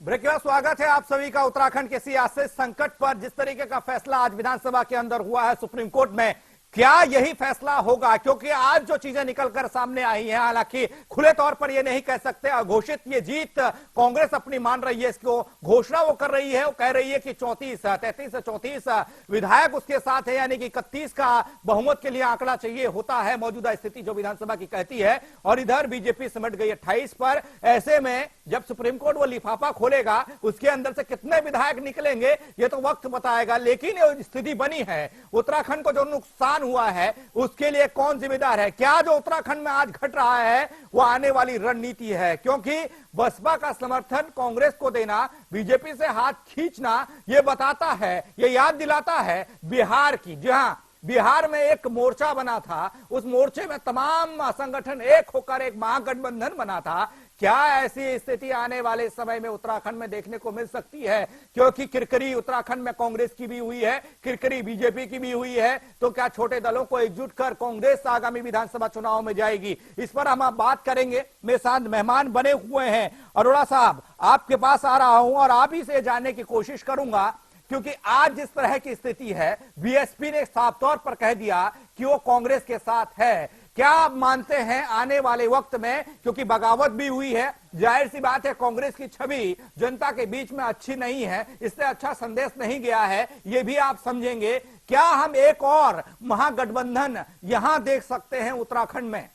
Break के बाद स्वागत है आप सभी का। उत्तराखंड के सियासी संकट पर जिस तरीके का फैसला आज विधानसभा के अंदर हुआ है सुप्रीम कोर्ट में, क्या यही फैसला होगा? क्योंकि आज जो चीजें निकलकर सामने आई हैं, हालांकि खुले तौर पर यह नहीं कह सकते अघोषित ये जीत कांग्रेस अपनी मान रही है, इसको घोषणा वो कर रही है। वो कह रही है कि 33 से 34 विधायक उसके साथ है, यानी कि 31 का बहुमत के लिए आंकड़ा चाहिए होता है मौजूदा स्थिति जो विधानसभा की कहती है। और इधर बीजेपी सिमट गई 28 पर। ऐसे में जब सुप्रीम कोर्ट वो लिफाफा खोलेगा उसके अंदर से कितने विधायक निकलेंगे ये तो वक्त बताएगा। लेकिन ये स्थिति बनी है, उत्तराखंड को जो नुकसान हुआ है उसके लिए कौन जिम्मेदार है? क्या जो उत्तराखंड में आज घट रहा है वो आने वाली रणनीति है? क्योंकि बसपा का समर्थन कांग्रेस को देना, बीजेपी से हाथ खींचना, ये बताता है, ये याद दिलाता है बिहार की। जी हां, बिहार में एक मोर्चा बना था, उस मोर्चे में तमाम संगठन एक होकर एक महागठबंधन बना था। क्या ऐसी स्थिति आने वाले समय में उत्तराखंड में देखने को मिल सकती है? क्योंकि किरकिरी उत्तराखंड में कांग्रेस की भी हुई है, किरकिरी बीजेपी की भी हुई है। तो क्या छोटे दलों को एकजुट कर कांग्रेस आगामी विधानसभा चुनाव में जाएगी? इस पर हम बात करेंगे। मेरे साथ मेहमान बने हुए हैं। अरोड़ा साहब, आपके पास आ रहा हूं और आप ही से जानने की कोशिश करूंगा, क्योंकि आज जिस तरह की स्थिति है, बीएसपी ने साफ तौर पर कह दिया कि वो कांग्रेस के साथ है। क्या आप मानते हैं आने वाले वक्त में, क्योंकि बगावत भी हुई है, जाहिर सी बात है कांग्रेस की छवि जनता के बीच में अच्छी नहीं है, इससे अच्छा संदेश नहीं गया है, ये भी आप समझेंगे। क्या हम एक और महागठबंधन यहां देख सकते हैं उत्तराखंड में?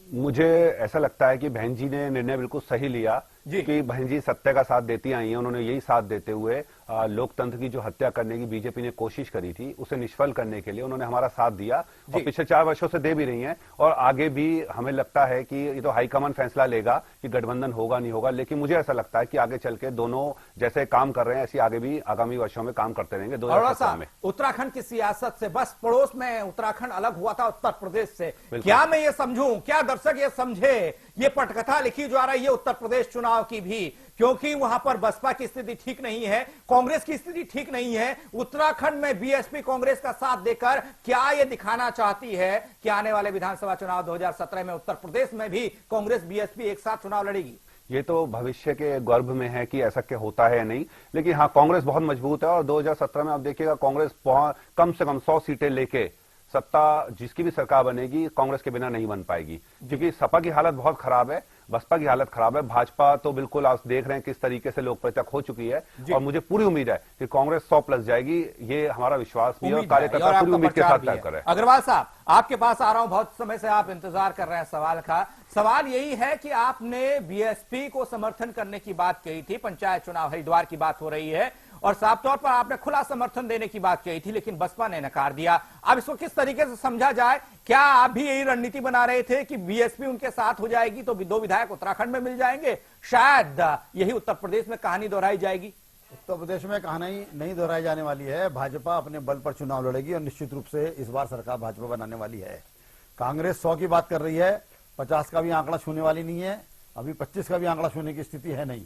मुझे ऐसा लगता है कि बहन जी ने निर्णय बिल्कुल सही लिया कि बहन जी सत्य का साथ देती आई हैं। उन्होंने यही साथ देते हुए लोकतंत्र की जो हत्या करने की बीजेपी ने कोशिश करी थी उसे निष्फल करने के लिए उन्होंने हमारा साथ दिया और पिछले 4 वर्षों से दे भी रही हैं। और आगे भी हमें लगता है कि ये तो हाईकमान फैसला लेगा कि गठबंधन होगा नहीं होगा, लेकिन मुझे ऐसा लगता है कि आगे चल के दोनों जैसे काम कर रहे हैं ऐसे आगे भी आगामी वर्षों में काम करते रहेंगे। 2017 में उत्तराखंड की सियासत से बस पड़ोस में उत्तराखंड अलग हुआ था उत्तर प्रदेश से। क्या मैं ये समझूं, क्या दर्शक ये समझे, ये पटकथा लिखी जा रही है उत्तर प्रदेश चुनाव की भी, क्योंकि वहां पर बसपा की स्थिति ठीक नहीं है, कांग्रेस की स्थिति ठीक नहीं है। उत्तराखंड में बीएसपी कांग्रेस का साथ देकर क्या यह दिखाना चाहती है कि आने वाले विधानसभा चुनाव 2017 में उत्तर प्रदेश में भी कांग्रेस बीएसपी एक साथ चुनाव लड़ेगी? ये तो भविष्य के गर्भ में है कि ऐसा क्या होता है या नहीं, लेकिन हाँ कांग्रेस बहुत मजबूत है और 2017 में आप देखिएगा कांग्रेस कम से कम 100 सीटें लेके सत्ता जिसकी भी सरकार बनेगी कांग्रेस के बिना नहीं बन पाएगी, क्योंकि सपा की हालत बहुत खराब है, बसपा की हालत खराब है। भाजपा तो बिल्कुल आप देख रहे हैं किस तरीके से लोकप्रियता खो चुकी है और मुझे पूरी उम्मीद है कि कांग्रेस 100+ जाएगी। ये हमारा विश्वास भी है और कार्यकर्ता पूरी उम्मीद के साथ तय कर रहे हैं। अग्रवाल साहब, आपके पास आ रहा हूं, बहुत समय से आप इंतजार कर रहे हैं सवाल का। सवाल यही है कि आपने बीएसपी को समर्थन करने की बात कही थी, पंचायत चुनाव हरिद्वार की बात हो रही है, और साफ तौर पर आपने खुला समर्थन देने की बात कही थी, लेकिन बसपा ने नकार दिया। अब इसको किस तरीके से समझा जाए? क्या आप भी यही रणनीति बना रहे थे कि बीएसपी उनके साथ हो जाएगी तो 2 विधायक उत्तराखंड में मिल जाएंगे? शायद यही उत्तर प्रदेश में कहानी दोहराई जाएगी। उत्तर प्रदेश में कहानी नहीं दोहराई जाने वाली है। भाजपा अपने बल पर चुनाव लड़ेगी और निश्चित रूप से इस बार सरकार भाजपा बनाने वाली है। कांग्रेस 100 की बात कर रही है, 50 का भी आंकड़ा छूने वाली नहीं है, अभी 25 का भी आंकड़ा छूने की स्थिति है नहीं।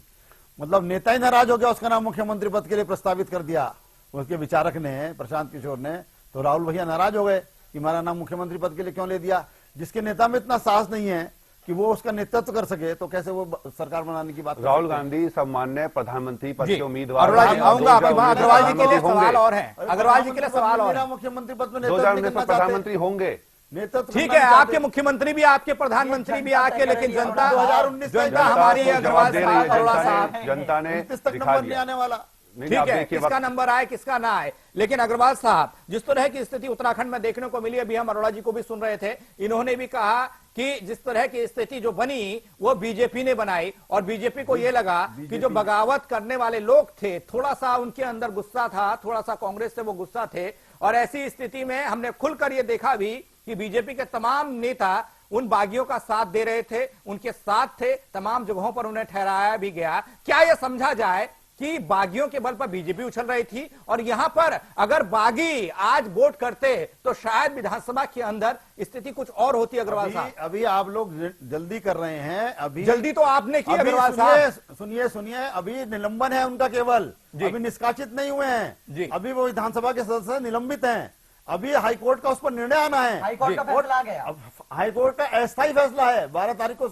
मतलब नेता ही नाराज हो गया, उसका नाम मुख्यमंत्री पद के लिए प्रस्तावित कर दिया उसके विचारक ने, प्रशांत किशोर ने। तो राहुल भैया नाराज हो गए कि हमारा नाम मुख्यमंत्री पद के लिए क्यों ले दिया। जिसके नेता में इतना साहस नहीं है कि वो उसका नेतृत्व कर सके तो कैसे वो सरकार बनाने की बात? राहुल गांधी सम्मान्य प्रधानमंत्री पद के उम्मीदवार। अग्रवाल जी के लिए सवाल और है, अग्रवाल जी के लिए सवाल और है। मुख्यमंत्री पद में 2019 में प्रधानमंत्री होंगे, ठीक है, आपके मुख्यमंत्री भी, आपके प्रधानमंत्री भी आके, लेकिन जनता 2019 हमारी अग्रवाल साहब, जनता ने दिखा दिया। आने वाला ठीक है, किसका नंबर आए किसका ना आए। लेकिन अग्रवाल साहब, जिस तरह की स्थिति उत्तराखंड में देखने को मिली, अभी हम अरोड़ा जी को भी सुन रहे थे, इन्होंने भी कहा कि जिस तरह की स्थिति जो बनी वो बीजेपी ने बनाई, और बीजेपी को यह लगा कि जो बगावत करने वाले लोग थे, थोड़ा सा उनके अंदर गुस्सा था, थोड़ा सा कांग्रेस से वो गुस्सा थे। और ऐसी स्थिति में हमने खुलकर यह देखा भी कि बीजेपी के तमाम नेता उन बागियों का साथ दे रहे थे, उनके साथ थे, तमाम जगहों पर उन्हें ठहराया भी गया। क्या यह समझा जाए कि बागियों के बल पर बीजेपी उछल रही थी, और यहां पर अगर बागी आज वोट करते तो शायद विधानसभा के अंदर स्थिति कुछ और होती? अग्रवाल साहब, अभी आप लोग जल्दी कर रहे हैं। अभी जल्दी तो आपने की अग्रवाल साहब। सुनिए, अभी निलंबन है उनका, केवल अभी निष्कासित नहीं हुए हैं। अभी वो विधानसभा के सदस्य निलंबित हैं। अभी हाईकोर्ट का उस पर निर्णय आना है। हाईकोर्ट का फैसला आ गया। हाईकोर्ट का अस्थायी फैसला है, 12 तारीख को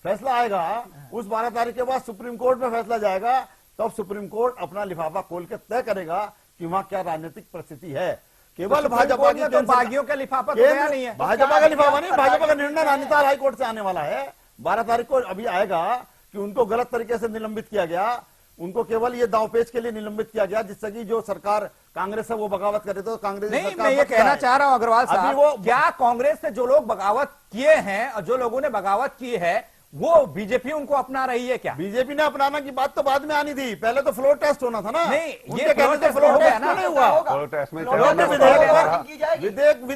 फैसला आएगा, उस 12 तारीख के बाद सुप्रीम कोर्ट में फैसला जाएगा, तब सुप्रीम कोर्ट अपना लिफाफा खोल के तय करेगा कि वहां क्या राजनीतिक परिस्थिति है। केवल भाजपा की तो बागियों का लिफाफा तो गया नहीं है, भाजपा का लिफाफा नहीं, भाजपा का निर्णय नैनीताल हाईकोर्ट से आने वाला है 12 तारीख को। अभी आएगा कि उनको गलत तरीके से निलंबित किया गया, उनको केवल ये दांवपेच के लिए निलंबित किया गया, जिससे कि जो सरकार कांग्रेस है वो बगावत करे तो कांग्रेस नहीं। मैं ये कहना चाह रहा हूं अग्रवाल साहब, क्या कांग्रेस से जो लोग बगावत किए हैं और जो लोगों ने बगावत की है वो बीजेपी उनको अपना रही है क्या? बीजेपी ने अपनाना की बात तो बाद में आनी थी, पहले तो फ्लोर टेस्ट होना था ना। नहीं, ये फ्लोर टेस्ट नहीं हुआ।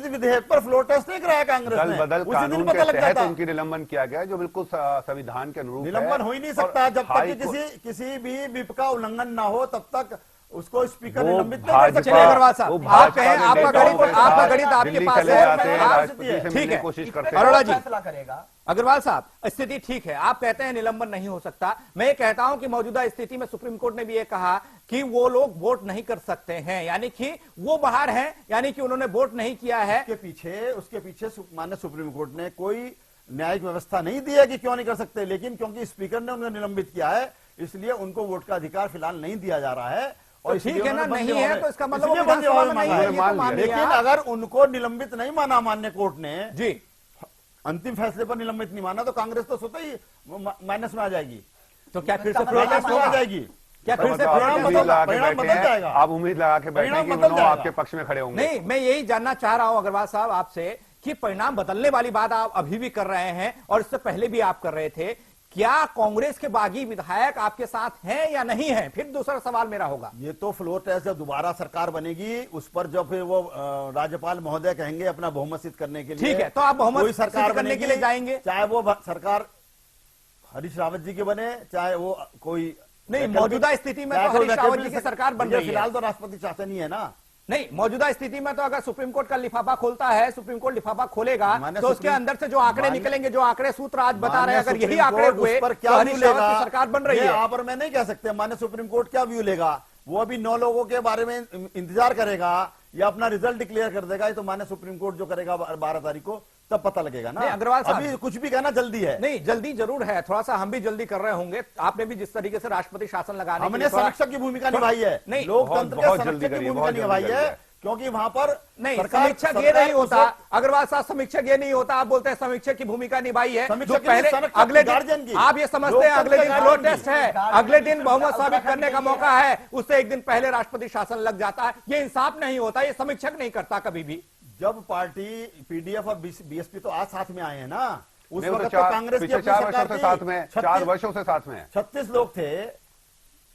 विधेयक पर फ्लोर टेस्ट नहीं कराया कांग्रेस ने, बदल उसी दिन कानून पता के लग तहत जाता। उनकी निलंबन किया गया जो बिल्कुल संविधान के अनुरूप है। निलंबन हो ही नहीं सकता जब तक कि किसी भी विप का उल्लंघन ना हो, तब तक उसको स्पीकर निलंबित नहीं कर सकते। चलिए अग्रवाल साहब, आप कहें आपका गणित आपके पास है, ठीक है, कोशिश करते अरोड़ा जी फैसला करेगा। अग्रवाल साहब, स्थिति ठीक है, आप कहते हैं निलंबन नहीं हो सकता। मैं ये कहता हूं कि मौजूदा स्थिति में सुप्रीम कोर्ट ने भी ये कहा कि वो लोग वोट नहीं कर सकते हैं, यानी कि वो बाहर हैं, यानी कि उन्होंने वोट नहीं किया है। उसके पीछे माननीय सुप्रीम कोर्ट ने कोई न्यायिक व्यवस्था नहीं दी है कि क्यों नहीं कर सकते, लेकिन क्योंकि स्पीकर ने उन्हें निलंबित किया है, इसलिए उनको वोट का अधिकार फिलहाल नहीं दिया जा रहा है। और ठीक है ना, नहीं है तो इसका मतलब लेकिन अगर उनको निलंबित नहीं माना माननीय कोर्ट ने जी, अंतिम फैसले पर निलंबित नहीं माना, तो कांग्रेस तो स्वतः ही माइनस में आ जाएगी। तो क्या फिर से प्रोटेस्ट आ जाएगी? क्या फिर से परिणाम बदल जाएगा? आप उम्मीद लगा के बैठे हैं कि वो आपके पक्ष में खड़े होंगे? नहीं, मैं यही जानना चाह रहा हूं अग्रवाल साहब आपसे कि परिणाम बदलने वाली बात आप अभी भी कर रहे हैं और इससे पहले भी आप कर रहे थे। क्या कांग्रेस के बागी विधायक आपके साथ हैं या नहीं हैं? फिर दूसरा सवाल मेरा होगा, ये तो फ्लोर टेस्ट जब दोबारा सरकार बनेगी उस पर जब फिर वो राज्यपाल महोदय कहेंगे अपना बहुमत सिद्ध करने के लिए, ठीक है, तो आप बहुमत कोई सरकार करने के लिए जाएंगे, चाहे वो सरकार हरीश रावत जी की बने, चाहे वो कोई नहीं। मौजूदा स्थिति में तो हरीश रावत जी की सरकार बन रही है, फिलहाल तो राष्ट्रपति शासन ही है ना। नहीं, मौजूदा स्थिति में तो अगर सुप्रीम कोर्ट का लिफाफा खोलता है, सुप्रीम कोर्ट लिफाफा खोलेगा तो उसके अंदर से जो आंकड़े निकलेंगे, जो आंकड़े सूत्र आज बता रहे हैं, अगर यही आंकड़े हुए पर तो क्या हरीश रावत की सरकार बन रही है। आप और मैं नहीं कह सकते माननीय सुप्रीम कोर्ट क्या व्यू लेगा, वो अभी 9 लोगों के बारे में इंतजार करेगा या अपना रिजल्ट डिक्लेयर कर देगा। ये तो माननीय सुप्रीम कोर्ट जो करेगा 12 तारीख को, तब पता लगेगा ना। अग्रवाल साहब, अभी कुछ भी कहना जल्दी है। नहीं, जल्दी जरूर है, थोड़ा सा हम भी जल्दी कर रहे होंगे। आपने भी जिस तरीके से राष्ट्रपति शासन लगाने हमने समीक्षक की भूमिका निभाई है, नहीं, लोकतंत्र के समीक्षक की भूमिका निभाई है, क्योंकि वहां पर नहीं, समीक्षक ये नहीं होता अग्रवाल साहब, समीक्षक ये नहीं होता। आप बोलते हैं समीक्षक की भूमिका निभाई है, जो पहले अगले दिन आप ये समझते हैं अगले दिन फ्लोर टेस्ट है, अगले दिन बहुमत साबित करने का मौका है, उससे एक दिन पहले राष्ट्रपति शासन लग जाता है। ये इंसाफ नहीं होता, ये समीक्षक नहीं करता कभी भी। जब पार्टी पीडीएफ और बीएसपी तो आज साथ में आए हैं ना, उस वक्त तो कांग्रेस की 4 वर्षों से साथ में, 4 वर्षों से साथ में 36 लोग थे,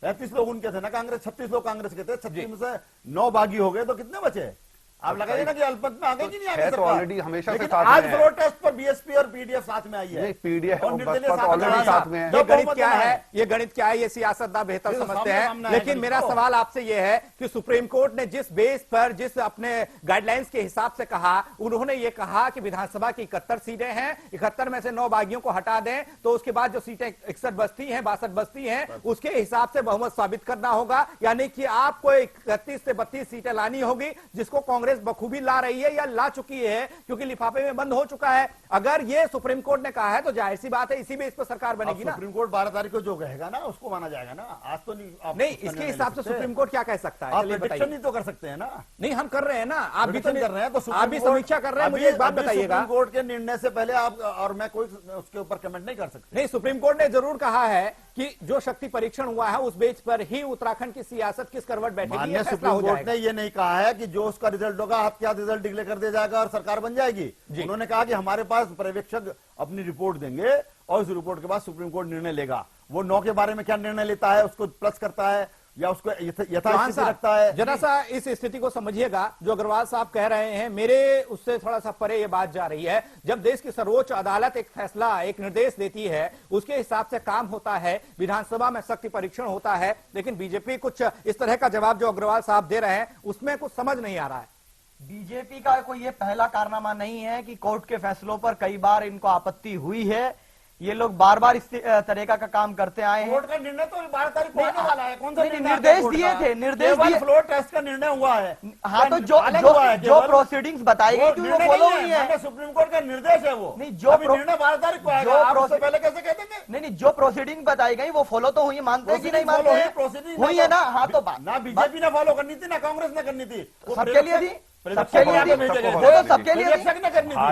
35 लोग उनके थे ना कांग्रेस, 36 लोग कांग्रेस के थे, 36 में से 9 बागी हो गए, तो कितने बचे? आप लगाइए ना कि अल्पमत में आ गई कि नहीं आ गई? तो ऑलरेडी हमेशा से साथ आज में फ्लोर टेस्ट पर बीएसपी और पीडीएफ साथ में आई है। नहीं, पीडीएफ और निर्दलीय बसपा तो ऑलरेडी साथ में है। ये गणित क्या है, ये गणित क्या है, ये सियासतदान बेहतर समझते हैं। लेकिन मेरा सवाल आपसे ये है कि सुप्रीम कोर्ट ने जिस बेस पर, जिस अपने गाइडलाइंस के हिसाब से कहा, उन्होंने ये कहा कि विधानसभा की 71 सीटें हैं, 71 में से 9 बागियों को हटा दें, तो उसके बाद जो सीटें 61 बचती हैं, 62 बचती हैं, उसके हिसाब से बहुमत साबित करना होगा। यानी कि आपको 31 से 32 सीटें लानी होगी, जिसको कांग्रेस बखूबी ला रही है या ला चुकी है, क्योंकि लिफाफे में बंद हो चुका है। अगर ये सुप्रीम कोर्ट ने कहा है तो जाहिर सी बात है इसी बेस पर सरकार बनेगी ना। सुप्रीम कोर्ट 12 तारीख को जो कहेगा ना उसको माना जाएगा ना। आज तो नहीं, इसके हिसाब से सुप्रीम कोर्ट क्या कह सकता है? आप प्रेडिक्शन नहीं तो कर सकते हैं ना। नहीं, हम कर रहे हैं ना, आप भी तो कर रहे हैं, तो आप भी समीक्षा कर रहे हैं। मुझे एक बात बताइएगा, सुप्रीम कोर्ट के निर्णय से पहले आप और मैं कोई उसके ऊपर कमेंट नहीं कर सकते। नहीं, सुप्रीम कोर्ट ने जरूर कहा है कि जो शक्ति परीक्षण हुआ है उस बेस पर ही उत्तराखंड की सियासत किस करवट बैठेगी, ये फैसला हो सुप्रीम कोर्ट जाएगा। ने ये नहीं कहा है कि जो उसका रिजल्ट होगा हाथ क्या रिजल्ट डिक्लेयर कर दिया जाएगा और सरकार बन जाएगी। उन्होंने कहा कि हमारे पास पर्यवेक्षक अपनी रिपोर्ट देंगे और उस रिपोर्ट के बाद सुप्रीम कोर्ट निर्णय लेगा। वो 9 के बारे में क्या निर्णय लेता है, उसको प्लस करता है या उसको यथास्थिति रखता है। जरा सा इस स्थिति को समझिएगा, जो अग्रवाल साहब कह रहे हैं, मेरे उससे थोड़ा सा परे ये बात जा रही है। जब देश की सर्वोच्च अदालत एक फैसला, एक निर्देश देती है, उसके हिसाब से काम होता है, विधानसभा में शक्ति परीक्षण होता है, लेकिन बीजेपी कुछ इस तरह का जवाब जो अग्रवाल साहब दे रहे हैं उसमें कुछ समझ नहीं आ रहा है। बीजेपी का कोई ये पहला कारनामा नहीं है कि कोर्ट के फैसलों पर कई बार इनको आपत्ति हुई है। ये लोग बार बार इस तरीका का काम करते आए हैं। कोर्ट का निर्णय तो 12 तारीख को आने वाला है। कौन सा निर्णय? निर्देश दिए थे, निर्देश दिए। फ्लोर टेस्ट का निर्णय हुआ है। हाँ, तो जो प्रोसीडिंग्स बताई गई थी वो फॉलो हुई है। सुप्रीम कोर्ट का निर्देश है वो। नहीं, जो निर्णय 12 तारीख को आएगा। आप उससे पहले कैसे कहते थे? नहीं, जो प्रोसीडिंग बताई गई वो फॉलो तो हुई, मानते हैं कि नहीं मानते हैं? प्रोसीडिंग हुई है ना? हाँ, तो ना बीजेपी ने फॉलो करनी थी ना कांग्रेस ने करनी थी। सबके लिए थी, सबके लिए थी, वो तो सबके लिए थी।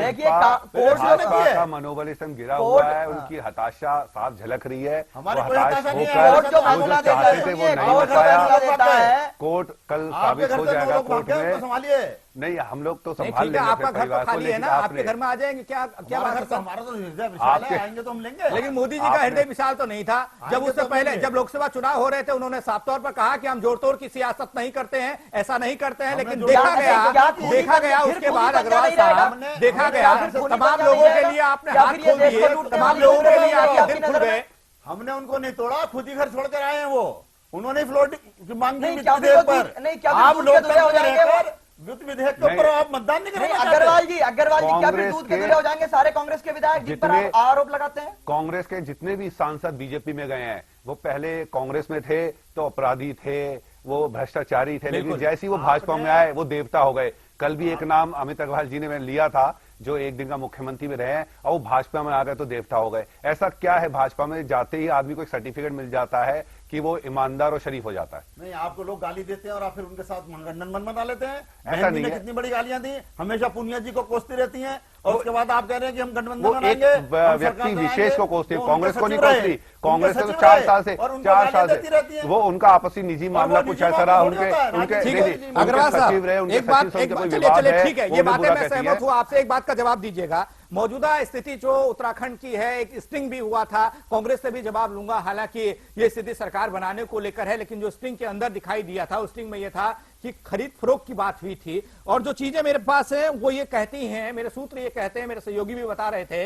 देखिए, भाजपा का मनोबल इस समय गिरा हुआ है, उनकी हताशा साफ झलक रही है। हमारी वो कोई हताश हताशा नहीं है। होकर कोर्ट जो वो फैसला जो चाहते थे वो नहीं हो पाया। कोर्ट कल साबित हो जाएगा कोर्ट में। संभालिए। नहीं, हम लोग तो नहीं, संभाल ठीक है, लेंगे आपका अपने घर तो परिवार को, खाली है लेकिन ना, आपके घर में आ जाएंगे क्या? क्या बात है? हमारा तो हृदय विशाल है, आएंगे तो हम लेंगे। लेकिन मोदी जी का हृदय विशाल तो नहीं था। जब उससे पहले जब लोकसभा चुनाव हो रहे थे, उन्होंने साफ तौर पर कहा कि हम जोड़ तोड़ की सियासत नहीं करते हैं, ऐसा नहीं करते हैं। लेकिन देखा गया उसके बाद अग्रवाल साहब, देखा गया तमाम लोगों के लिए आपने हाथ खोल दिए, तमाम लोगों के लिए आपके दिल खुल गए। हमने उनको नहीं तोड़ा, खुद ही घर छोड़कर आए हैं वो। उन्होंने फ्लोट की मांग की नहीं, विधेयक पर। आप लोकतंत्र में रहकर वित्त विधेयक के ऊपर नहीं। आप मतदान नहीं करेंगे? अग्रवाल जी क्या फिर कांग्रेस दूध के के- धुले हो जाएंगे सारे कांग्रेस के विधायक जिन पर जितने- आप आरोप लगाते हैं? कांग्रेस के जितने भी सांसद बीजेपी में गए हैं वो पहले कांग्रेस में थे तो अपराधी थे, वो भ्रष्टाचारी थे, लेकिन जैसे ही वो भाजपा में आए वो देवता हो गए। कल भी एक नाम अमित अग्रवाल जी ने मैंने लिया था जो एक दिन का मुख्यमंत्री में रहे हैं और वो भाजपा में आ गए तो देवता हो गए। ऐसा क्या है भाजपा में जाते ही आदमी को एक सर्टिफिकेट मिल जाता है कि वो ईमानदार और शरीफ हो जाता है? नहीं, आपको लोग गाली देते हैं और आप फिर उनके साथ गठबंधन मन बना लेते हैं। ऐसा बहन जी नहीं ने है। कितनी बड़ी गालियां दी, हमेशा पुनिया जी को कोसती रहती हैं और उसके बाद आप कह रहे हैं कि हम गठबंधन वो एक बनाएंगे, हम सरकार व्यक्ति बनाएंगे। विशेष को कोसती है, वो कांग्रेस उनके को नहीं सचिव रहे, कोसती। उनके कांग्रेस ने तो सचिव 4 रहे साल से और उनको 4 गालियां साल देती रहती से हैं। वो उनका आपसी निजी मामला वो कुछ निजी ऐसा रहा। मामला थोड़ी होता है, उनके राजनीति नहीं, में उनके अग्रवाल साहब, सचिव रहे, उनके एक बात, सचिव से उनके कोई चलिए विवाद चलिए है, ठीक है, वो ये भी बातें बुरा मैं कहती सहमत है। हूं आपसे। एक बात का जवाब दीजिएगा, मौजूदा स्थिति जो उत्तराखंड की है, एक स्टिंग भी हुआ था, कांग्रेस से भी जवाब लूंगा। हालांकि ये स्थिति सरकार बनाने को लेकर है, लेकिन जो स्टिंग के अंदर दिखाई दिया था, उस स्टिंग में यह था कि खरीद फरोख्त की बात हुई थी। और जो चीजें मेरे पास है वो ये कहती हैं, मेरे सूत्र ये कहते हैं, मेरे सहयोगी भी बता रहे थे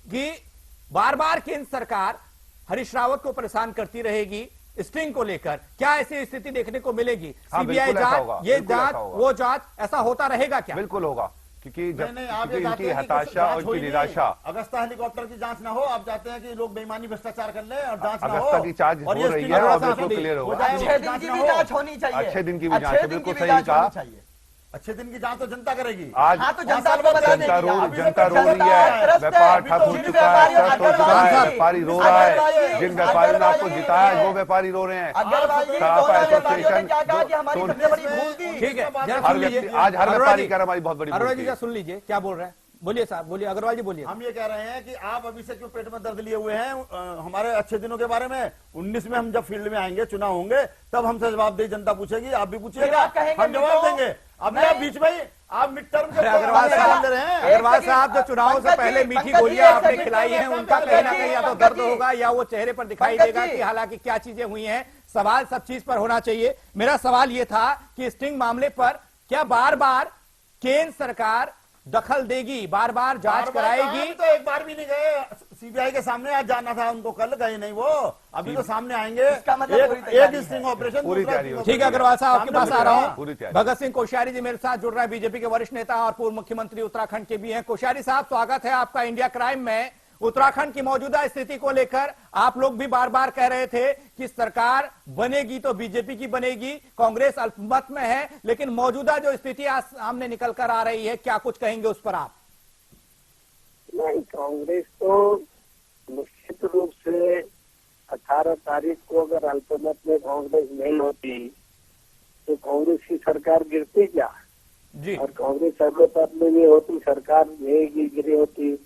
कि बार बार केंद्र सरकार हरीश रावत को परेशान करती रहेगी स्टिंग को लेकर। क्या ऐसी स्थिति देखने को मिलेगी? हाँ, सीबीआई बिल्कुल ऐसा जांच, होगा, ये बिल्कुल जांच, ऐसा होगा। वो जांच, ऐसा होता रहेगा क्या? बिल्कुल होगा, क्योंकि जब नहीं, आप ये क्योंकि चाहते इनकी हैं कि हताशा जांच और हो ही इनकी नहीं। निराशा। अगस्ता हेलीकॉप्टर की जांच ना हो, आप चाहते हैं कि लोग बेईमानी भ्रष्टाचार कर ले और जांच ना हो। अगस्ता की जांच और हो ये रही स्टिंग है और अगस्ता बिल्कुल से क्लियर हो होगा। जाए, अच्छे उसकी दिन जांच की ना भी हो। जांच होनी चाहिए, अच्छे दिन की भी जांच है, अच्छे दिन बिल्कुल की भी सही जांच कहा। होनी चाहिए। अच्छे दिन की जांच तो जनता करेगी। आज हाँ, तो पाँच जनता साल को बाद बता जनता देंगे। रो अभी जनता तो रो रही जनता है, त्रस्त है, व्यापार अभी ठप तो हो जिन चुका है, व्यापारियों- त्रस्त हो चुका है, अग्रवाल व्यापारी रो साहब, रहा अग्रवाल है। जी, जिन व्यापारियों ने आपको अग्रवाल जी, जिताया है वो व्यापारी रो रहे हैं। अग्रवाल जी, सराफा दोनों व्यापारियों ने एसोसिएशन क्या कहा कि हमारी तो- सबसे बड़ी भूल थी। ठीक है, जरा हर सुन लीजिए। व्यक्ति आज हर अरोड़ा व्यापारी जी, कह रहा हमारी बहुत बड़ी अरोड़ा भूल जी थी। जरा सुन लीजिए क्या बोल रहे हैं। बोलिए साहब, बोलिए अग्रवाल जी, बोलिए। हम ये कह रहे हैं कि आप अभी से क्यों पेट में दर्द लिए हुए हैं हमारे अच्छे दिनों के बारे में? 19 में हम जब फील्ड में आएंगे, चुनाव होंगे, तब हमसे जवाब दे, जनता पूछेगी, आप भी फिर पूछिएगा, आप कहेंगे हम जवाब मित्रों, देंगे। अभी नहीं। आप बीच में ही आप मिड टर्म के अग्रवाल साहब, ले रहे हैं। अग्रवाल साहब जो चुनाव से पहले मीठी गोलियां आपने खिलाई हैं, उनका कहीं ना कहीं या तो दर्द होगा या वो चेहरे पर दिखाई देगा कि हालांकि क्या चीजें हुई हैं। सवाल सब चीज पर होना चाहिए। मेरा सवाल ये था कि स्टिंग मामले पर क्या बार बार केंद्र सरकार दखल देगी, बार बार जांच कराएगी? तो एक बार भी नहीं गए सीबीआई के सामने, आज जाना था उनको, कल गए नहीं वो, अभी तो सामने आएंगे। इसका मतलब पूरी तैयारी एक स्टिंग ऑपरेशन, पूरी दूसरा तैयारी स्टिंग हो ठीक है ऑपरेशन। अग्रवाल साहब, आपके पास आ रहा पूरी हूं। तैयारी। भगत सिंह कोश्यारी जी मेरे साथ जुड़ रहा है, बीजेपी के वरिष्ठ नेता और पूर्व मुख्यमंत्री उत्तराखंड के भी हैं। कोश्यारी साहब, स्वागत है आपका इंडिया क्राइम में। उत्तराखंड की मौजूदा स्थिति को लेकर आप लोग भी बार बार कह रहे थे कि सरकार बनेगी तो बीजेपी की बनेगी, कांग्रेस अल्पमत में है, लेकिन मौजूदा जो स्थिति आज सामने निकल कर आ रही है, क्या कुछ कहेंगे उस पर आप? नहीं, कांग्रेस तो निश्चित रूप से 18 तारीख को अगर अल्पमत में कांग्रेस नहीं होती तो कांग्रेस की सरकार गिरती क्या? जी, और कांग्रेस अल्पमत में नहीं होती, सरकार नहीं गिरी होती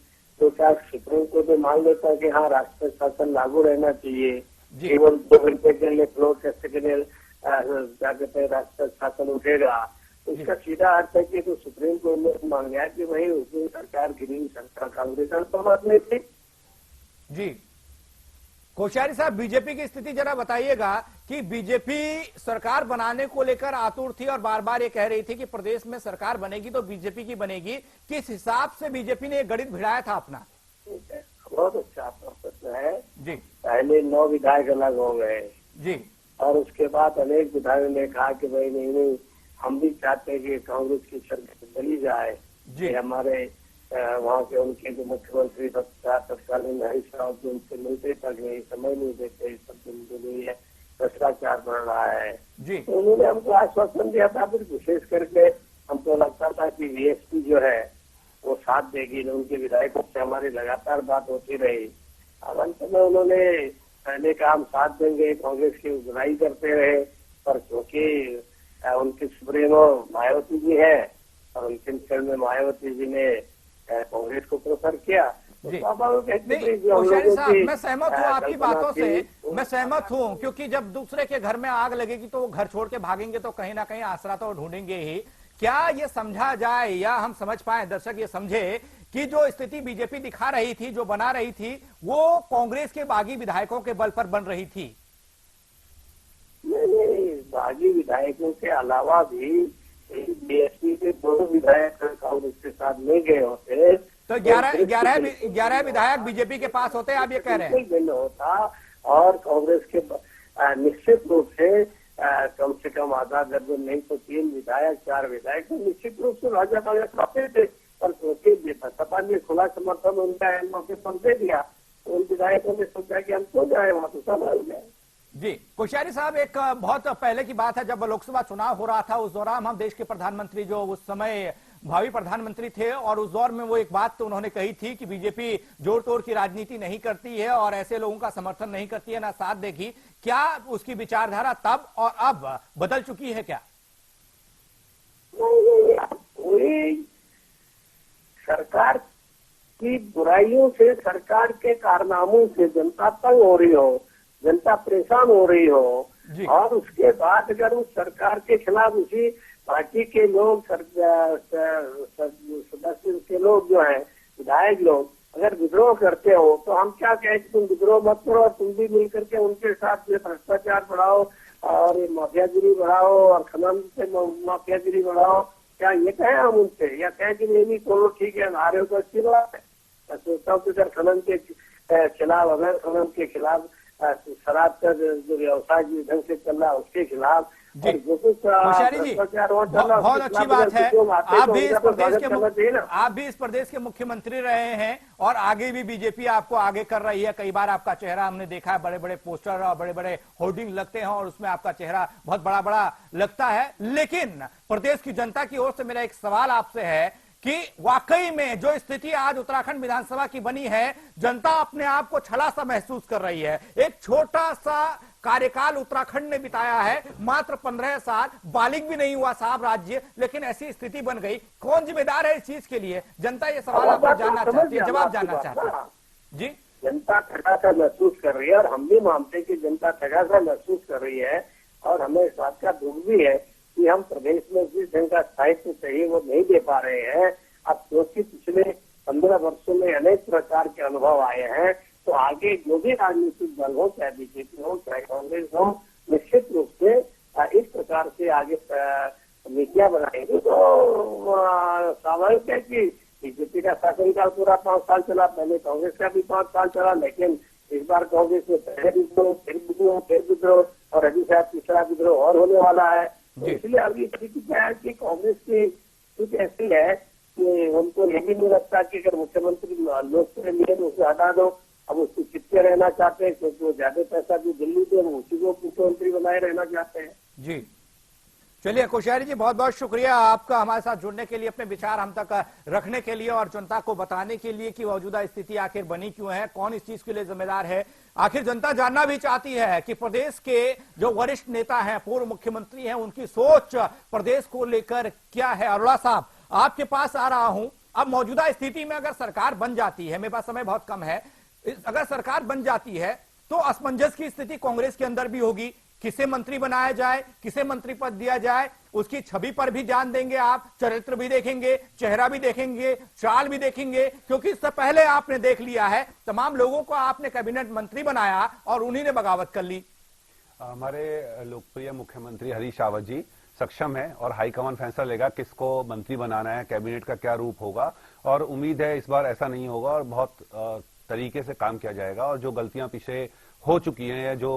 तो क्या सुप्रीम कोर्ट में मान लेता कि हाँ राष्ट्रीय शासन लागू रहना चाहिए, जी। केवल 2 घंटे के लिए फ्लोर टेस्ट के लिए क्या कहते हैं राष्ट्रीय शासन उठेगा? तो इसका सीधा अर्थ है कि तो सुप्रीम कोर्ट ने मान लिया कि वही उसमें सरकार गिरी, सरकार कांग्रेस अल्पमत में थी। जी। कोश्यारी साहब, बीजेपी की स्थिति जरा बताइएगा कि बीजेपी सरकार बनाने को लेकर आतुर थी और बार बार ये कह रही थी कि प्रदेश में सरकार बनेगी तो बीजेपी की बनेगी। किस हिसाब से बीजेपी ने गणित भिड़ाया था अपना? ठीक है, बहुत अच्छा आपका प्रश्न है। जी, पहले 9 विधायक अलग हो गए जी, और उसके बाद अनेक विधायकों ने कहा कि भाई नहीं, हम भी चाहते हैं कि कांग्रेस की सरकार चली जाए, जी। कि हमारे वहाँ के उनके जो मुख्यमंत्री तत्कालीन हरीश राव जी उनसे मिलते तक नहीं, समय नहीं देते, सब दिन के लिए भ्रष्टाचार बढ़ रहा है जी। तो उन्होंने हमको आश्वासन दिया था। फिर विशेष करके हमको लगता था कि वीएसपी जो है वो साथ देगी, उनके विधायकों से हमारी लगातार बात होती रही। अब अंत में उन्होंने पहले कहा हम साथ देंगे, कांग्रेस की बुराई करते रहे, पर क्योंकि उनकी सुप्रीमो मायावती जी है और अंतिम क्षण में मायावती जी ने कांग्रेस को प्रेफर किया। तो कोश्यारी साहब, मैं सहमत हूँ आपकी बातों से, मैं सहमत हूँ, क्योंकि जब दूसरे के घर में आग लगेगी तो वो घर छोड़ के भागेंगे तो कहीं ना कहीं आसरा तो ढूंढेंगे ही। क्या ये समझा जाए या हम समझ पाए, दर्शक ये समझे कि जो स्थिति बीजेपी दिखा रही थी, जो बना रही थी, वो कांग्रेस के बागी विधायकों के बल पर बन रही थी? नहीं, बागी विधायकों के अलावा भी बीएसपी के दोनों विधायक कांग्रेस के साथ नहीं गए होते तो 11 विधायक बीजेपी के पास होते, आप ये कह रहे हैं? भिन्न होता और कांग्रेस के निश्चित रूप से कम से कम आधा दर्जन नहीं तो 3 विधायक 4 विधायक तो निश्चित रूप से भाजपा में करते थे, पर सोचे सपा ने खुला समर्थन उनका मौके पर दे दिया। तो उन विधायकों ने सोचा कि हम तो जाए वहां तो संभाल गए। जी कोश्यारी साहब, एक बहुत पहले की बात है, जब लोकसभा चुनाव हो रहा था उस दौरान हम देश के प्रधानमंत्री जो उस समय भावी प्रधानमंत्री थे, और उस दौर में वो एक बात तो उन्होंने कही थी कि बीजेपी जोड़ तोड़ की राजनीति नहीं करती है और ऐसे लोगों का समर्थन नहीं करती है, ना साथ देगी। क्या उसकी विचारधारा तब और अब बदल चुकी है क्या? कोई सरकार की बुराइयों से, सरकार के कारनामों से जनता तंग हो रही हो, जनता परेशान हो रही हो, और उसके बाद अगर उस सरकार के खिलाफ उसी पार्टी के लोग, सदस्य के लोग जो हैं, विधायक लोग अगर विद्रोह करते हो तो हम क्या कहें कि तुम विद्रोह मत करो और तुम भी मिल करके उनके साथ भ्रष्टाचार बढ़ाओ और माफियागिरी बढ़ाओ और खनन से माफियागिरी बढ़ाओ? क्या ये कहें हम उनसे, या कहें कि नहीं चलो ठीक है आ रहे हो तो अच्छी बात है? मैं सोचता हूँ कि अगर खनन के खिलाफ, अगर खनन के खिलाफ, शराब का जो व्यवसाय जिस ढंग से चल रहा है उसके खिलाफ, कोश्यारी जी बहुत अच्छी बात है। आप भी इस प्रदेश के मुख्यमंत्री रहे हैं और आगे भी बीजेपी आपको आगे कर रही है। कई बार आपका चेहरा हमने देखा है, बड़े बड़े पोस्टर और बड़े बड़े होर्डिंग लगते हैं और उसमें आपका चेहरा बहुत बड़ा बड़ा लगता है। लेकिन प्रदेश की जनता की ओर से मेरा एक सवाल आपसे है कि वाकई में जो स्थिति आज उत्तराखंड विधानसभा की बनी है, जनता अपने आप को छला सा महसूस कर रही है। एक छोटा सा कार्यकाल उत्तराखंड ने बिताया है, मात्र 15 साल, बालिग भी नहीं हुआ साहब राज्य, लेकिन ऐसी स्थिति बन गई। कौन जिम्मेदार है इस चीज के लिए? जनता ये सवाल आपको जानना चाहती है, जवाब जानना चाहती है। जी, जनता ठगा सा महसूस कर रही है और हम भी मानते हैं कि जनता ठगा सा महसूस कर रही है, और हमें इस बात का दुख भी है कि हम प्रदेश में जिस ढंग का स्थायित्व चाहिए वो नहीं दे पा रहे हैं। अब क्योंकि पिछले 15 वर्षों में अनेक प्रकार के अनुभव आए हैं, तो आगे जो भी राजनीतिक दल हो, चाहे बीजेपी हो चाहे कांग्रेस हो, निश्चित रूप से इस प्रकार से आगे नीतियां बनाएंगे तो स्वाभाविक है कि बीजेपी का शासनकाल पूरा 5 साल चला, पहले कांग्रेस का भी 5 साल चला, लेकिन इस बार कांग्रेस में पहले विद्रोह, फिर विद्रोह और अभी शायद तीसरा विद्रोह और होने वाला है। तो इसलिए अभी स्थिति क्या है कि कांग्रेस की स्थिति ऐसी है कि उनको ये भी नहीं लगता कि अगर मुख्यमंत्री लोकप्रिय लिए तो उसे हटा दो। अब उसको चिपके रहना चाहते हैं क्योंकि वो ज्यादा पैसा जो दिल्ली से वो उसी को मुख्यमंत्री बनाए रहना चाहते हैं। जी चलिए कोश्यारी जी, बहुत बहुत शुक्रिया आपका हमारे साथ जुड़ने के लिए, अपने विचार हम तक रखने के लिए और जनता को बताने के लिए कि मौजूदा स्थिति आखिर बनी क्यों है, कौन इस चीज के लिए जिम्मेदार है। आखिर जनता जानना भी चाहती है कि प्रदेश के जो वरिष्ठ नेता हैं, पूर्व मुख्यमंत्री हैं, उनकी सोच प्रदेश को लेकर क्या है। अरोड़ा साहब, आपके पास आ रहा हूं। अब मौजूदा स्थिति में अगर सरकार बन जाती है, मेरे पास समय बहुत कम है, अगर सरकार बन जाती है तो असमंजस की स्थिति कांग्रेस के अंदर भी होगी। किसे मंत्री बनाया जाए, किसे मंत्री पद दिया जाए, उसकी छवि पर भी ध्यान देंगे आप, चरित्र भी देखेंगे, चेहरा भी देखेंगे, चाल भी देखेंगे, क्योंकि इससे पहले आपने देख लिया है तमाम लोगों को आपने कैबिनेट मंत्री बनाया और उन्हीं ने बगावत कर ली। हमारे लोकप्रिय मुख्यमंत्री हरीश रावत जी सक्षम है और हाईकमान फैसला लेगा किसको मंत्री बनाना है, कैबिनेट का क्या रूप होगा, और उम्मीद है इस बार ऐसा नहीं होगा और बहुत तरीके से काम किया जाएगा। और जो गलतियां पीछे हो चुकी हैं या जो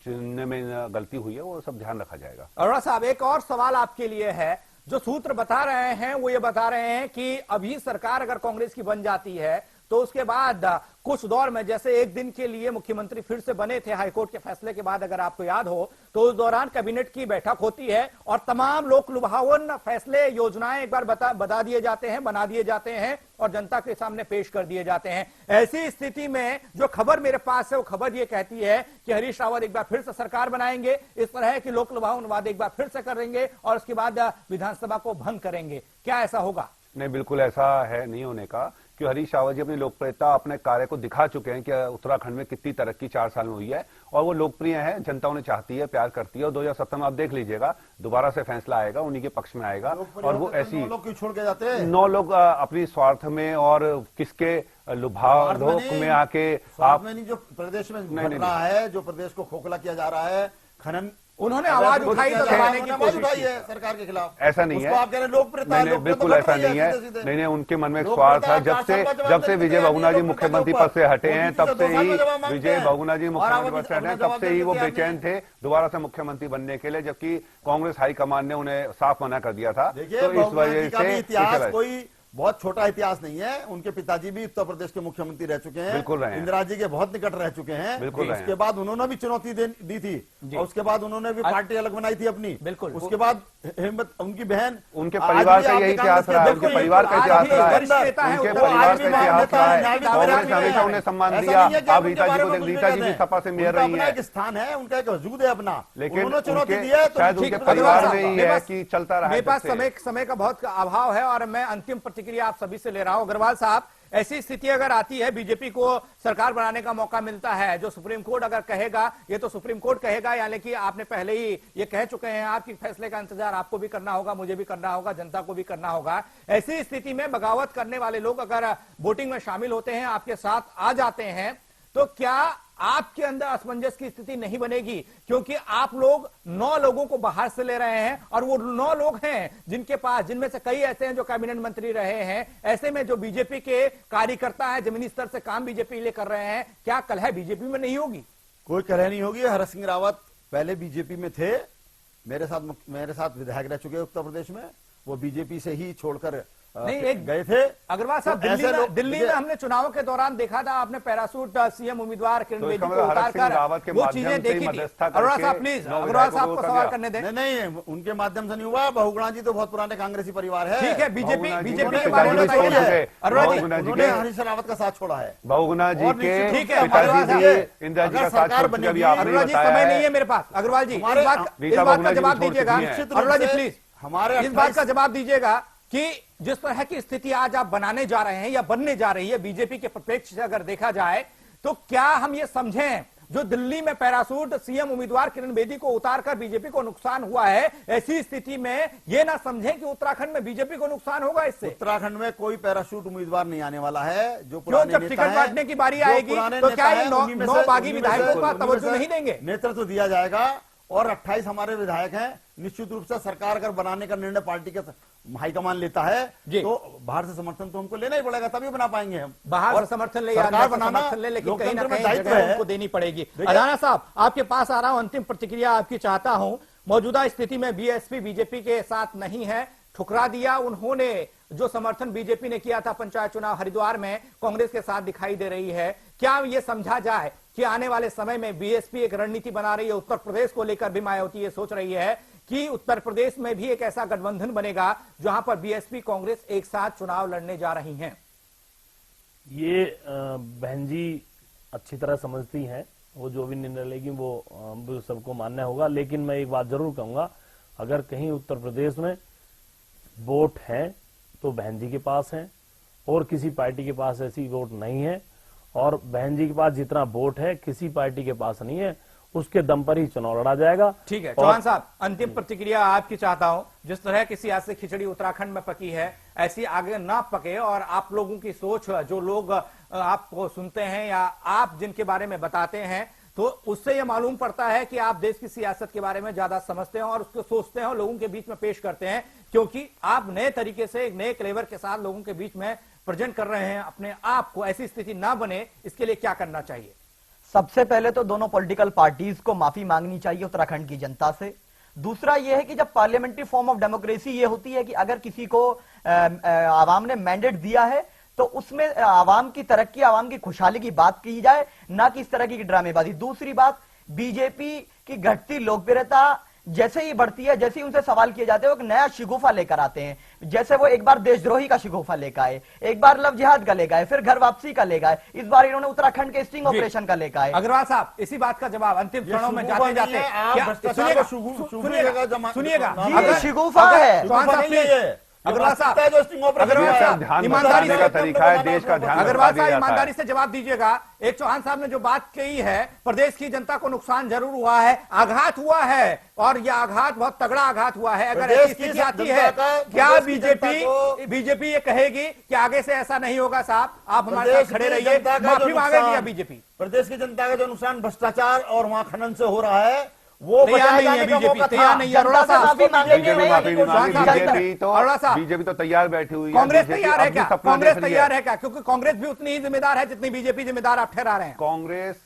चुनने में गलती हुई है वो सब ध्यान रखा जाएगा। अरोड़ा साहब, एक और सवाल आपके लिए है, जो सूत्र बता रहे हैं वो ये बता रहे हैं कि अभी सरकार अगर कांग्रेस की बन जाती है तो उसके बाद कुछ दौर में, जैसे एक दिन के लिए मुख्यमंत्री फिर से बने थे हाईकोर्ट के फैसले के बाद, अगर आपको याद हो, तो उस दौरान कैबिनेट की बैठक होती है और तमाम लोक लुभावन फैसले, योजनाएं एक बार बता दिए जाते हैं, बना दिए जाते हैं और जनता के सामने पेश कर दिए जाते हैं। ऐसी स्थिति में जो खबर मेरे पास है वो खबर ये कहती है कि हरीश रावत एक बार फिर से सरकार बनाएंगे, इस तरह की लोक लुभावन वादे एक बार फिर से करेंगे और उसके बाद विधानसभा को भंग करेंगे। क्या ऐसा होगा? नहीं, बिल्कुल ऐसा है नहीं होने का, कि हरीश रावत जी अपनी लोकप्रियता, अपने कार्य को दिखा चुके हैं कि उत्तराखंड में कितनी तरक्की 4 साल में हुई है और वो लोकप्रिय है, जनता उन्हें चाहती है, प्यार करती है। और 2017 में आप देख लीजिएगा दोबारा से फैसला आएगा, उन्हीं के पक्ष में आएगा। और वो ऐसी 9 लोग क्यों छोड़ के जाते हैं? 9 लोग अपनी स्वार्थ में और किसके लुभाव में आके आप में नहीं, जो प्रदेश में घट रहा है, जो प्रदेश को खोखला किया जा रहा है, खनन, उन्होंने आवाज उठाई तो दबाने की कोशिश उठाई है सरकार के खिलाफ। ऐसा नहीं है, आप कह रहे हैं लोकप्रियता, नहीं, बिल्कुल ऐसा नहीं है। नहीं, उनके मन में एक स्वार्थ है। जब से विजय बहुगुणा जी मुख्यमंत्री पद से हटे हैं, तब से ही विजय बहुगुणा जी मुख्यमंत्री पद से हटे हैं, तब से ही वो बेचैन थे दोबारा से मुख्यमंत्री बनने के लिए, जबकि कांग्रेस हाईकमान ने उन्हें साफ मना कर दिया था। तो इस वजह से इतिहास कोई बहुत छोटा इतिहास नहीं है। उनके पिताजी भी उत्तर प्रदेश के मुख्यमंत्री रह चुके हैं, बिल्कुल रहे हैं, इंदिरा जी के बहुत निकट रह चुके हैं, बिल्कुल। उसके बाद उन्होंने भी चुनौती दी थी और उसके बाद उन्होंने भी पार्टी अलग बनाई थी अपनी, बिल्कुल। उसके बाद हिम्मत, उनकी बहन, उनके परिवार का यही इतिहास रहा है, उनके परिवार का इतिहास रहा है, उनके परिवार का इतिहास रहा है। कांग्रेस ने हमेशा उन्हें सम्मान दिया। अब रीता जी को, रीता जी भी सपा से मेयर रही है, एक स्थान है, उनका एक वजूद है अपना, लेकिन चुनौती दी है। शायद उनके परिवार में ही है कि चलता रहा। मेरे पास समय का बहुत अभाव है और मैं अंतिम प्रतिक्रिया आप सभी से ले रहा हूं। अग्रवाल साहब, ऐसी स्थिति अगर आती है, बीजेपी को सरकार बनाने का मौका मिलता है, जो सुप्रीम कोर्ट अगर कहेगा, ये तो सुप्रीम कोर्ट कहेगा, यानी कि आपने पहले ही ये कह चुके हैं, आपके फैसले का इंतजार आपको भी करना होगा, मुझे भी करना होगा, जनता को भी करना होगा। ऐसी स्थिति में बगावत करने वाले लोग अगर वोटिंग में शामिल होते हैं, आपके साथ आ जाते हैं, तो क्या आपके अंदर असमंजस की स्थिति नहीं बनेगी? क्योंकि आप लोग 9 लोगों को बाहर से ले रहे हैं और वो 9 लोग हैं जिनके पास, जिनमें से कई ऐसे हैं जो कैबिनेट मंत्री रहे हैं। ऐसे में जो बीजेपी के कार्यकर्ता है, जमीनी स्तर से काम बीजेपी लिए कर रहे हैं, क्या कलह बीजेपी में नहीं होगी? कोई कलह नहीं होगी। हरसिंह सिंह रावत पहले बीजेपी में थे, मेरे साथ विधायक रह चुके उत्तर प्रदेश में, वो बीजेपी से ही छोड़कर नहीं एक गए थे। अग्रवाल साहब, दिल्ली में हमने चुनाव के दौरान देखा था, आपने पैरासूट सीएम उम्मीदवार किरण बेदी को उतारकर वो चीजें देखी थी। अग्रवाल साहब प्लीज, अग्रवाल साहब को सवाल करने दें। नहीं, उनके माध्यम से नहीं हुआ। बहुगुणा जी तो बहुत पुराने कांग्रेसी परिवार है। ठीक है, बीजेपी के बारे में बताइए। उन्होंने हरीश रावत का साथ छोड़ा है, बहुगुणा जी के, ठीक है, इंदिरा जी का साथ छोड़ चुके। अभी अग्रवाल जी, समय नहीं है मेरे पास। अग्रवाल जी, इस बात का जवाब दीजिएगा। अग्रवाल जी प्लीज हमारे इस बात का जवाब दीजिएगा कि जिस तरह की स्थिति आज आप बनाने जा रहे हैं या बनने जा रही है बीजेपी के परिप्रेक्ष्य से अगर देखा जाए, तो क्या हम ये समझें जो दिल्ली में पैरासूट सीएम उम्मीदवार किरण बेदी को उतारकर बीजेपी को नुकसान हुआ है, ऐसी स्थिति में ये ना समझें कि उत्तराखंड में बीजेपी को नुकसान होगा इससे? उत्तराखंड में कोई पैरासूट उम्मीदवार नहीं आने वाला है। जो जब टिकट बांटने की बारी आएगी तो क्या ये 9 बागी विधायकों का तवज्जो नहीं देंगे? नेतृत्व दिया जाएगा और 28 हमारे विधायक हैं। निश्चित रूप से सरकार अगर बनाने का निर्णय पार्टी का हाईकमान लेता है तो बाहर से समर्थन तो हमको लेना ही पड़ेगा, तभी बना पाएंगे हम। बाहर से समर्थन ले या समर्थन ले, लेकिन कहीं ना कहीं जगह उनको देनी पड़ेगी। अदाना साहब, आपके पास आ रहा हूं, अंतिम प्रतिक्रिया आपकी चाहता हूं। मौजूदा स्थिति में बीएसपी बीजेपी के साथ नहीं है, ठुकरा दिया उन्होंने। जो समर्थन बीजेपी ने किया था पंचायत चुनाव हरिद्वार में, कांग्रेस के साथ दिखाई दे रही है। क्या ये समझा जाए कि आने वाले समय में बीएसपी एक रणनीति बना रही है, उत्तर प्रदेश को लेकर भी मायावती ये सोच रही है कि उत्तर प्रदेश में भी एक ऐसा गठबंधन बनेगा जहां पर बीएसपी कांग्रेस एक साथ चुनाव लड़ने जा रही हैं? ये बहन जी अच्छी तरह समझती हैं, वो जो भी निर्णय लेगी वो सबको मानना होगा। लेकिन मैं एक बात जरूर कहूंगा, अगर कहीं उत्तर प्रदेश में वोट है तो बहन जी के पास है और किसी पार्टी के पास ऐसी वोट नहीं है। और बहन जी के पास जितना वोट है किसी पार्टी के पास नहीं है, उसके दम पर ही चुनाव लड़ा जाएगा। ठीक है चौहान साहब, अंतिम प्रतिक्रिया आपकी चाहता हूं। जिस तरह की सियासी खिचड़ी उत्तराखंड में पकी है, ऐसी आगे ना पके और आप लोगों की सोच, जो लोग आपको सुनते हैं या आप जिनके बारे में बताते हैं, तो उससे यह मालूम पड़ता है कि आप देश की सियासत के बारे में ज्यादा समझते हैं और उसको सोचते हैं और लोगों के बीच में पेश करते हैं, क्योंकि आप नए तरीके से एक नए क्लेवर के साथ लोगों के बीच में प्रेजेंट कर रहे हैं अपने आप को। ऐसी स्थिति ना बने, इसके लिए क्या करना चाहिए? सबसे पहले तो दोनों पॉलिटिकल पार्टीज को माफी मांगनी चाहिए उत्तराखंड की जनता से। दूसरा यह है कि जब पार्लियामेंट्री फॉर्म ऑफ डेमोक्रेसी ये होती है कि अगर किसी को आवाम ने मैंडेट दिया है तो उसमें आवाम की तरक्की, आवाम की खुशहाली की बात की जाए, ना कि इस तरह की ड्रामेबाजी। दूसरी बात, बीजेपी की घटती लोकप्रियता जैसे ही बढ़ती है, जैसे ही उनसे सवाल किए जाते हैं, वो एक नया शिगुफा लेकर आते हैं। जैसे वो एक बार देशद्रोही का शिगुफा लेकर आए, एक बार लव जिहाद का लेकर आए, फिर घर वापसी का लेकर आए, इस बार इन्होंने उत्तराखंड के स्टिंग ऑपरेशन का लेकर आए। अग्रवाल साहब, इसी बात का जवाब अंतिम क्षणों में जाते जाते सुनिएगा, ये शिगुफा है। अग्रवाल साहब, ईमानदारी का तरीका है, देश का ध्यान अग्रवाल साहब ईमानदारी से जवाब दीजिएगा। एक चौहान साहब ने जो बात कही है, प्रदेश की जनता को नुकसान जरूर हुआ है, आघात हुआ है, और यह आघात बहुत तगड़ा आघात हुआ है। अगर ऐसी स्थिति आती है, क्या बीजेपी ये कहेगी कि आगे से ऐसा नहीं होगा साहब, आप हमारे साथ खड़े रहिए, माफी मांगेगी या बीजेपी? प्रदेश की जनता का जो नुकसान भ्रष्टाचार और वहां खनन से हो रहा है, वो तैयार नहीं है बीजेपी, तैयार नहीं है। अरोड़ा साहब, बीजेपी तो तैयार बैठी हुई है। कांग्रेस तैयार है क्या? कांग्रेस तैयार है क्या? क्योंकि कांग्रेस भी उतनी ही जिम्मेदार है जितनी बीजेपी जिम्मेदार आप ठहरा रहे हैं। कांग्रेस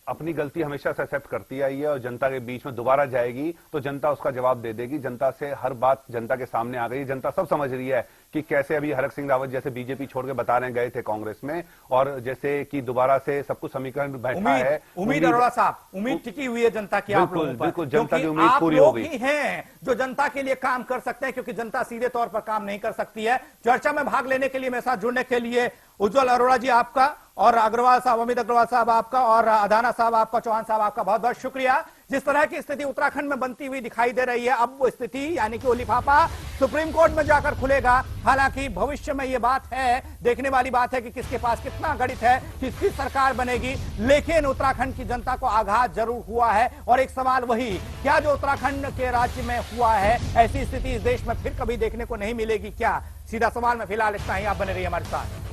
अपनी गलती हमेशा से एक्सेप्ट करती आई है और जनता के बीच में दोबारा जाएगी तो जनता उसका जवाब दे देगी। जनता से हर बात जनता के सामने आ गई, जनता सब समझ रही है कि कैसे अभी हरक सिंह रावत जैसे बीजेपी छोड़ के बता रहे गए थे कांग्रेस में, और जैसे कि दोबारा से सब कुछ समीकरण बैठा है। उम्मीद अरोड़ा साहब, उम्मीद टिकी हुई है जनता की आप लोगों पर। बिल्कुल, जनता की उम्मीद पूरी हो गई। हैं जो जनता के लिए काम कर सकते हैं, क्योंकि जनता सीधे तौर पर काम नहीं कर सकती है। चर्चा में भाग लेने के लिए, मेरे साथ जुड़ने के लिए उज्जवल अरोड़ा जी आपका, और अग्रवाल साहब, अमित अग्रवाल साहब आपका, और अदाना साहब आपका, चौहान साहब आपका बहुत बहुत शुक्रिया। जिस तरह की स्थिति उत्तराखंड में बनती हुई दिखाई दे रही है, अब वो स्थिति यानी कि वो लिफाफा सुप्रीम कोर्ट में जाकर खुलेगा। हालांकि भविष्य में ये बात है, देखने वाली बात है कि किसके पास कितना गणित है, किसकी सरकार बनेगी। लेकिन उत्तराखंड की जनता को आघात जरूर हुआ है, और एक सवाल वही, क्या जो उत्तराखंड के राज्य में हुआ है, ऐसी स्थिति इस देश में फिर कभी देखने को नहीं मिलेगी क्या? सीधा सवाल में फिलहाल इतना ही, आप बने रहिए हमारे साथ।